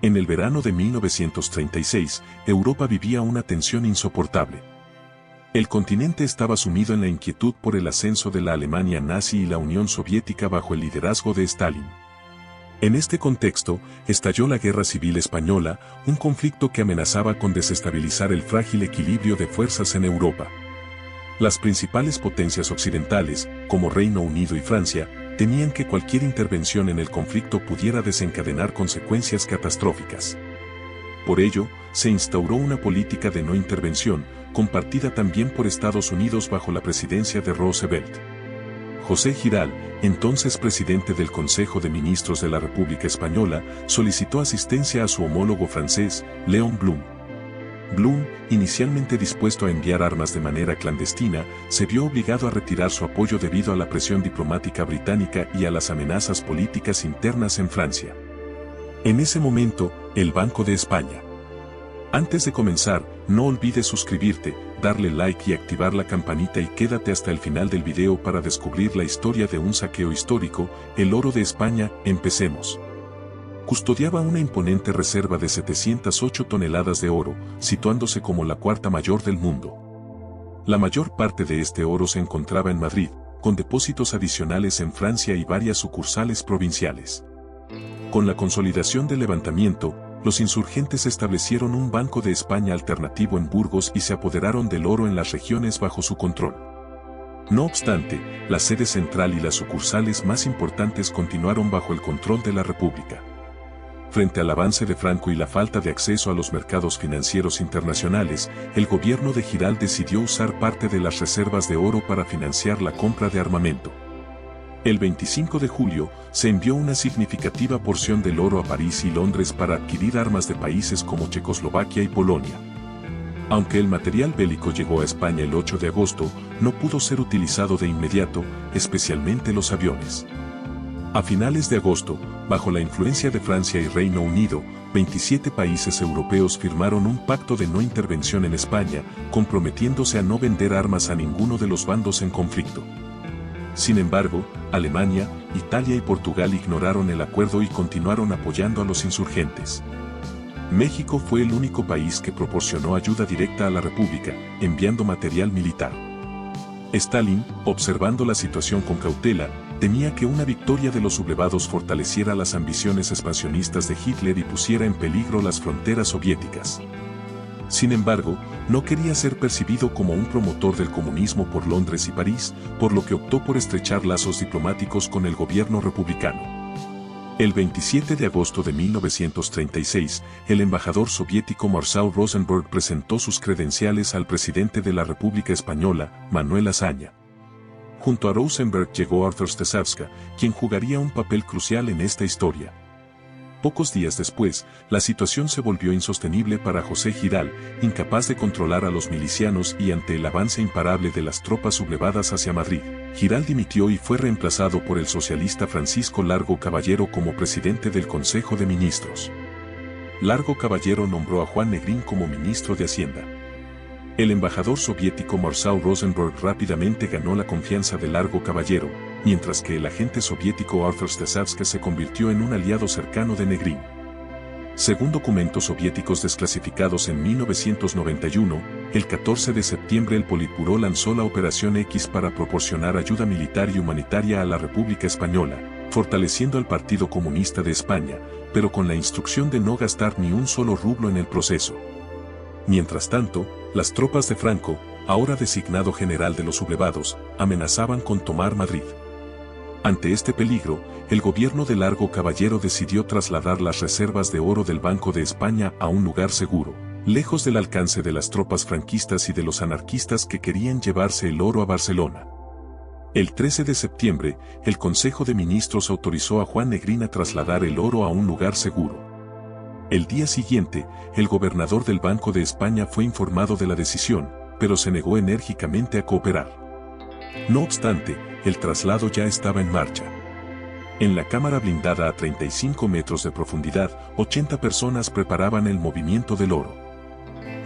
En el verano de 1936, Europa vivía una tensión insoportable. El continente estaba sumido en la inquietud por el ascenso de la Alemania nazi y la Unión Soviética bajo el liderazgo de Stalin. En este contexto, estalló la Guerra Civil Española, un conflicto que amenazaba con desestabilizar el frágil equilibrio de fuerzas en Europa. Las principales potencias occidentales, como Reino Unido y Francia, temían que cualquier intervención en el conflicto pudiera desencadenar consecuencias catastróficas. Por ello, se instauró una política de no intervención, compartida también por Estados Unidos bajo la presidencia de Roosevelt. José Giral, entonces presidente del Consejo de Ministros de la República Española, solicitó asistencia a su homólogo francés, Léon Blum. Blum, inicialmente dispuesto a enviar armas de manera clandestina, se vio obligado a retirar su apoyo debido a la presión diplomática británica y a las amenazas políticas internas en Francia. En ese momento, el Banco de España. Antes de comenzar, no olvides suscribirte, darle like y activar la campanita y quédate hasta el final del video para descubrir la historia de un saqueo histórico, el oro de España. Empecemos. Custodiaba una imponente reserva de 708 toneladas de oro, situándose como la cuarta mayor del mundo. La mayor parte de este oro se encontraba en Madrid, con depósitos adicionales en Francia y varias sucursales provinciales. Con la consolidación del levantamiento, los insurgentes establecieron un Banco de España alternativo en Burgos y se apoderaron del oro en las regiones bajo su control. No obstante, la sede central y las sucursales más importantes continuaron bajo el control de la República. Frente al avance de Franco y la falta de acceso a los mercados financieros internacionales, el gobierno de Giral decidió usar parte de las reservas de oro para financiar la compra de armamento. El 25 de julio, se envió una significativa porción del oro a París y Londres para adquirir armas de países como Checoslovaquia y Polonia. Aunque el material bélico llegó a España el 8 de agosto, no pudo ser utilizado de inmediato, especialmente los aviones. A finales de agosto, bajo la influencia de Francia y Reino Unido, 27 países europeos firmaron un pacto de no intervención en España, comprometiéndose a no vender armas a ninguno de los bandos en conflicto. Sin embargo, Alemania, Italia y Portugal ignoraron el acuerdo y continuaron apoyando a los insurgentes. México fue el único país que proporcionó ayuda directa a la República, enviando material militar. Stalin, observando la situación con cautela, temía que una victoria de los sublevados fortaleciera las ambiciones expansionistas de Hitler y pusiera en peligro las fronteras soviéticas. Sin embargo, no quería ser percibido como un promotor del comunismo por Londres y París, por lo que optó por estrechar lazos diplomáticos con el gobierno republicano. El 27 de agosto de 1936, el embajador soviético Marshal Rosenberg presentó sus credenciales al presidente de la República Española, Manuel Azaña. Junto a Rosenberg llegó Arthur Stasavska, quien jugaría un papel crucial en esta historia. Pocos días después, la situación se volvió insostenible para José Giral, incapaz de controlar a los milicianos y ante el avance imparable de las tropas sublevadas hacia Madrid. Giral dimitió y fue reemplazado por el socialista Francisco Largo Caballero como presidente del Consejo de Ministros. Largo Caballero nombró a Juan Negrín como ministro de Hacienda. El embajador soviético Marshal Rosenberg rápidamente ganó la confianza de Largo Caballero, mientras que el agente soviético Arthur Stasavska se convirtió en un aliado cercano de Negrín. Según documentos soviéticos desclasificados en 1991, el 14 de septiembre el Politburó lanzó la Operación X para proporcionar ayuda militar y humanitaria a la República Española, fortaleciendo al Partido Comunista de España, pero con la instrucción de no gastar ni un solo rublo en el proceso. Mientras tanto, las tropas de Franco, ahora designado general de los sublevados, amenazaban con tomar Madrid. Ante este peligro, el gobierno de Largo Caballero decidió trasladar las reservas de oro del Banco de España a un lugar seguro, lejos del alcance de las tropas franquistas y de los anarquistas que querían llevarse el oro a Barcelona. El 13 de septiembre, el Consejo de Ministros autorizó a Juan Negrín a trasladar el oro a un lugar seguro. El día siguiente, el gobernador del Banco de España fue informado de la decisión, pero se negó enérgicamente a cooperar. No obstante, el traslado ya estaba en marcha. En la cámara blindada a 35 metros de profundidad, 80 personas preparaban el movimiento del oro.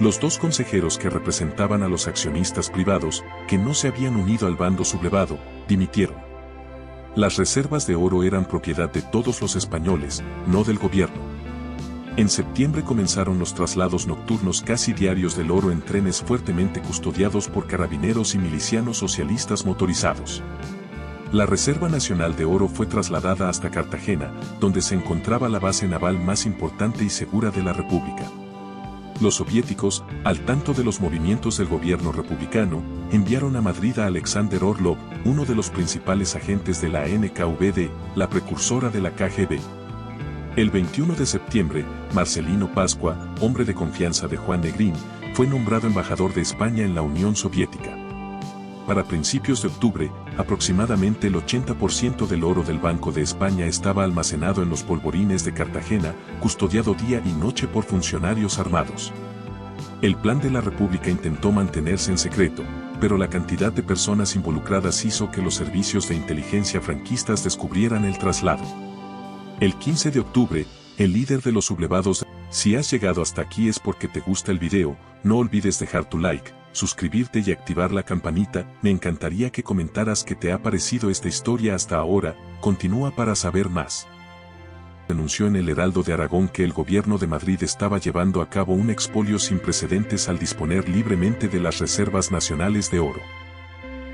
Los dos consejeros que representaban a los accionistas privados, que no se habían unido al bando sublevado, dimitieron. Las reservas de oro eran propiedad de todos los españoles, no del gobierno. En septiembre comenzaron los traslados nocturnos casi diarios del oro en trenes fuertemente custodiados por carabineros y milicianos socialistas motorizados. La Reserva Nacional de Oro fue trasladada hasta Cartagena, donde se encontraba la base naval más importante y segura de la República. Los soviéticos, al tanto de los movimientos del gobierno republicano, enviaron a Madrid a Alexander Orlov, uno de los principales agentes de la NKVD, la precursora de la KGB. El 21 de septiembre, Marcelino Pascua, hombre de confianza de Juan Negrín, fue nombrado embajador de España en la Unión Soviética. Para principios de octubre, aproximadamente el 80% del oro del Banco de España estaba almacenado en los polvorines de Cartagena, custodiado día y noche por funcionarios armados. El plan de la República intentó mantenerse en secreto, pero la cantidad de personas involucradas hizo que los servicios de inteligencia franquistas descubrieran el traslado. El 15 de octubre, el líder de los sublevados. Si has llegado hasta aquí es porque te gusta el video, no olvides dejar tu like, suscribirte y activar la campanita. Me encantaría que comentaras qué te ha parecido esta historia hasta ahora. Continúa para saber más. Denunció en el Heraldo de Aragón que el gobierno de Madrid estaba llevando a cabo un expolio sin precedentes al disponer libremente de las reservas nacionales de oro.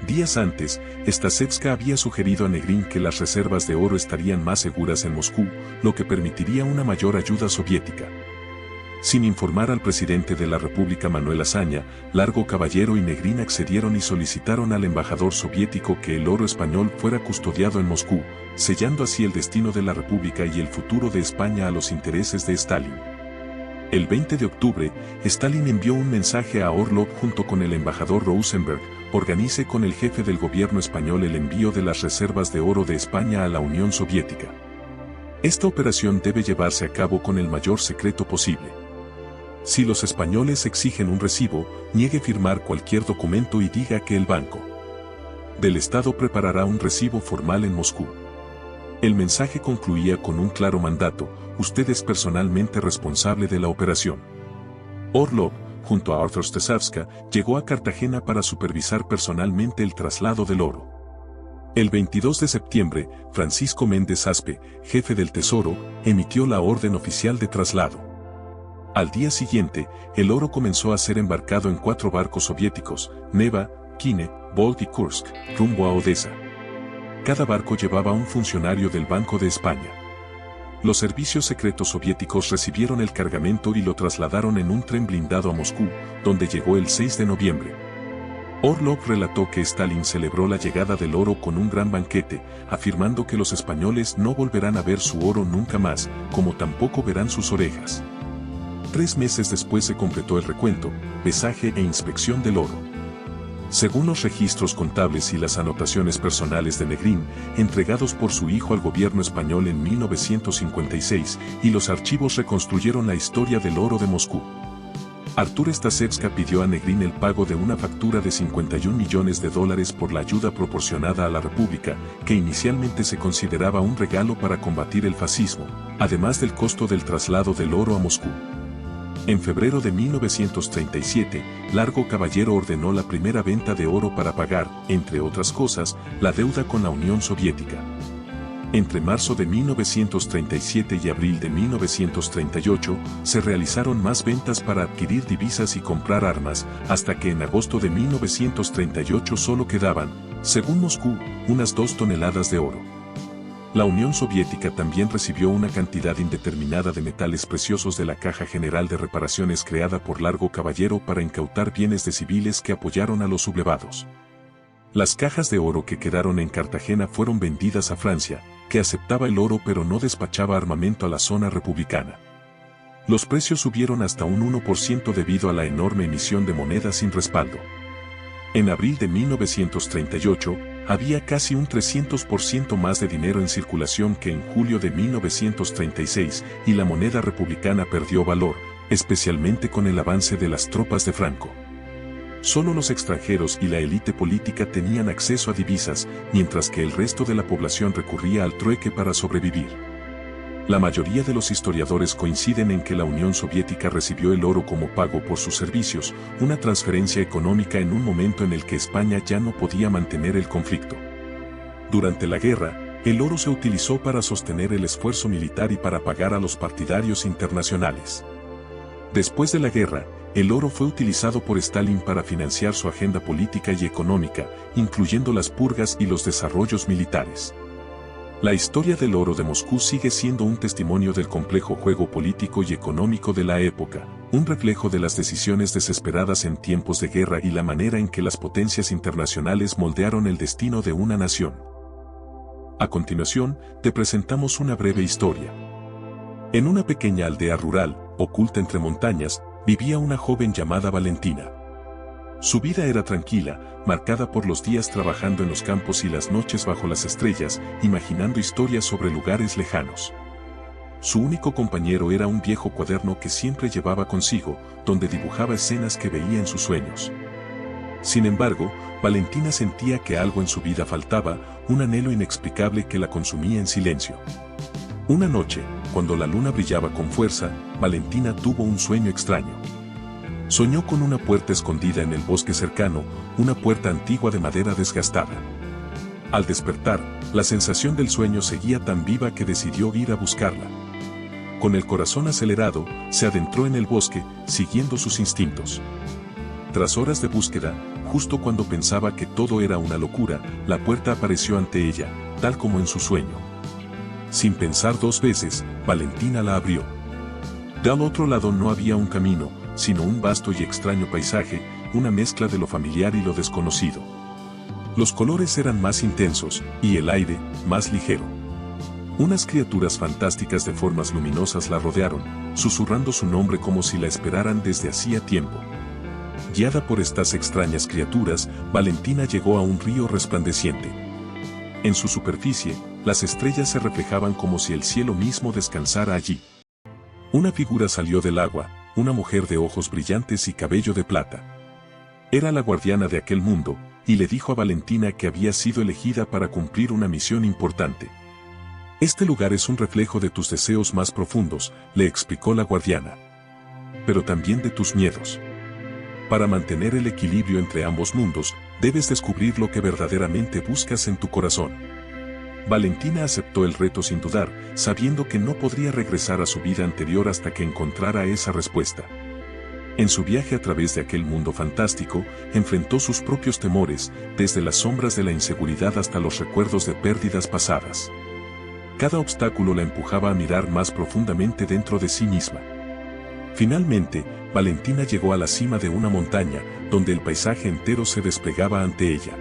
Días antes, Stasevska había sugerido a Negrín que las reservas de oro estarían más seguras en Moscú, lo que permitiría una mayor ayuda soviética. Sin informar al presidente de la República Manuel Azaña, Largo Caballero y Negrín accedieron y solicitaron al embajador soviético que el oro español fuera custodiado en Moscú, sellando así el destino de la República y el futuro de España a los intereses de Stalin. El 20 de octubre, Stalin envió un mensaje a Orlov junto con el embajador Rosenberg: organice con el jefe del gobierno español el envío de las reservas de oro de España a la Unión Soviética. Esta operación debe llevarse a cabo con el mayor secreto posible. Si los españoles exigen un recibo, niegue firmar cualquier documento y diga que el Banco del Estado preparará un recibo formal en Moscú. El mensaje concluía con un claro mandato: usted es personalmente responsable de la operación. Orlov, junto a Arthur Stasevska, llegó a Cartagena para supervisar personalmente el traslado del oro. El 22 de septiembre, Francisco Méndez Aspe, jefe del Tesoro, emitió la orden oficial de traslado. Al día siguiente, el oro comenzó a ser embarcado en 4 barcos soviéticos, Neva, Kine, Bolt y Kursk, rumbo a Odessa. Cada barco llevaba un funcionario del Banco de España. Los servicios secretos soviéticos recibieron el cargamento y lo trasladaron en un tren blindado a Moscú, donde llegó el 6 de noviembre. Orlov relató que Stalin celebró la llegada del oro con un gran banquete, afirmando que los españoles no volverán a ver su oro nunca más, como tampoco verán sus orejas. 3 meses después se completó el recuento, pesaje e inspección del oro. Según los registros contables y las anotaciones personales de Negrín, entregados por su hijo al gobierno español en 1956, y los archivos reconstruyeron la historia del oro de Moscú. Artur Stasevska pidió a Negrín el pago de una factura de $51 millones por la ayuda proporcionada a la República, que inicialmente se consideraba un regalo para combatir el fascismo, además del costo del traslado del oro a Moscú. En febrero de 1937, Largo Caballero ordenó la primera venta de oro para pagar, entre otras cosas, la deuda con la Unión Soviética. Entre marzo de 1937 y abril de 1938, se realizaron más ventas para adquirir divisas y comprar armas, hasta que en agosto de 1938 solo quedaban, según Moscú, unas 2 toneladas de oro. La Unión Soviética también recibió una cantidad indeterminada de metales preciosos de la Caja General de Reparaciones creada por Largo Caballero para incautar bienes de civiles que apoyaron a los sublevados. Las cajas de oro que quedaron en Cartagena fueron vendidas a Francia, que aceptaba el oro pero no despachaba armamento a la zona republicana. Los precios subieron hasta un 1% debido a la enorme emisión de monedas sin respaldo. En abril de 1938, había casi un 300% más de dinero en circulación que en julio de 1936, y la moneda republicana perdió valor, especialmente con el avance de las tropas de Franco. Solo los extranjeros y la élite política tenían acceso a divisas, mientras que el resto de la población recurría al trueque para sobrevivir. La mayoría de los historiadores coinciden en que la Unión Soviética recibió el oro como pago por sus servicios, una transferencia económica en un momento en el que España ya no podía mantener el conflicto. Durante la guerra, El oro se utilizó para sostener el esfuerzo militar y para pagar a los partidarios internacionales. Después de la guerra, el oro fue utilizado por Stalin para financiar su agenda política y económica, incluyendo las purgas y los desarrollos militares. La historia del oro de Moscú sigue siendo un testimonio del complejo juego político y económico de la época, un reflejo de las decisiones desesperadas en tiempos de guerra y la manera en que las potencias internacionales moldearon el destino de una nación. A continuación, te presentamos una breve historia. En una pequeña aldea rural, oculta entre montañas, vivía una joven llamada Valentina. Su vida era tranquila, marcada por los días trabajando en los campos y las noches bajo las estrellas, imaginando historias sobre lugares lejanos. Su único compañero era un viejo cuaderno que siempre llevaba consigo, donde dibujaba escenas que veía en sus sueños. Sin embargo, Valentina sentía que algo en su vida faltaba, un anhelo inexplicable que la consumía en silencio. Una noche, cuando la luna brillaba con fuerza, Valentina tuvo un sueño extraño. Soñó con una puerta escondida en el bosque cercano, una puerta antigua de madera desgastada. Al despertar, la sensación del sueño seguía tan viva que decidió ir a buscarla. Con el corazón acelerado, se adentró en el bosque, siguiendo sus instintos. Tras horas de búsqueda, justo cuando pensaba que todo era una locura, la puerta apareció ante ella, tal como en su sueño. Sin pensar dos veces, Valentina la abrió. Del otro lado no había un camino, sino un vasto y extraño paisaje, una mezcla de lo familiar y lo desconocido. Los colores eran más intensos, y el aire, más ligero. Unas criaturas fantásticas de formas luminosas la rodearon, susurrando su nombre como si la esperaran desde hacía tiempo. Guiada por estas extrañas criaturas, Valentina llegó a un río resplandeciente. En su superficie, las estrellas se reflejaban como si el cielo mismo descansara allí. Una figura salió del agua, una mujer de ojos brillantes y cabello de plata. Era la guardiana de aquel mundo, y le dijo a Valentina que había sido elegida para cumplir una misión importante. Este lugar es un reflejo de tus deseos más profundos, le explicó la guardiana. Pero también de tus miedos. Para mantener el equilibrio entre ambos mundos, debes descubrir lo que verdaderamente buscas en tu corazón. Valentina aceptó el reto sin dudar, sabiendo que no podría regresar a su vida anterior hasta que encontrara esa respuesta. En su viaje a través de aquel mundo fantástico, enfrentó sus propios temores, desde las sombras de la inseguridad hasta los recuerdos de pérdidas pasadas. Cada obstáculo la empujaba a mirar más profundamente dentro de sí misma. Finalmente, Valentina llegó a la cima de una montaña, donde el paisaje entero se desplegaba ante ella.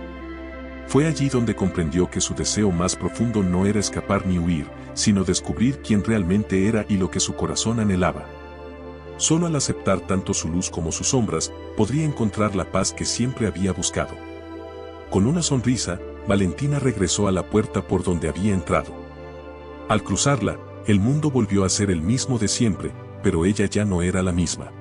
Fue allí donde comprendió que su deseo más profundo no era escapar ni huir, sino descubrir quién realmente era y lo que su corazón anhelaba. Solo al aceptar tanto su luz como sus sombras, podría encontrar la paz que siempre había buscado. Con una sonrisa, Valentina regresó a la puerta por donde había entrado. Al cruzarla, el mundo volvió a ser el mismo de siempre, pero ella ya no era la misma.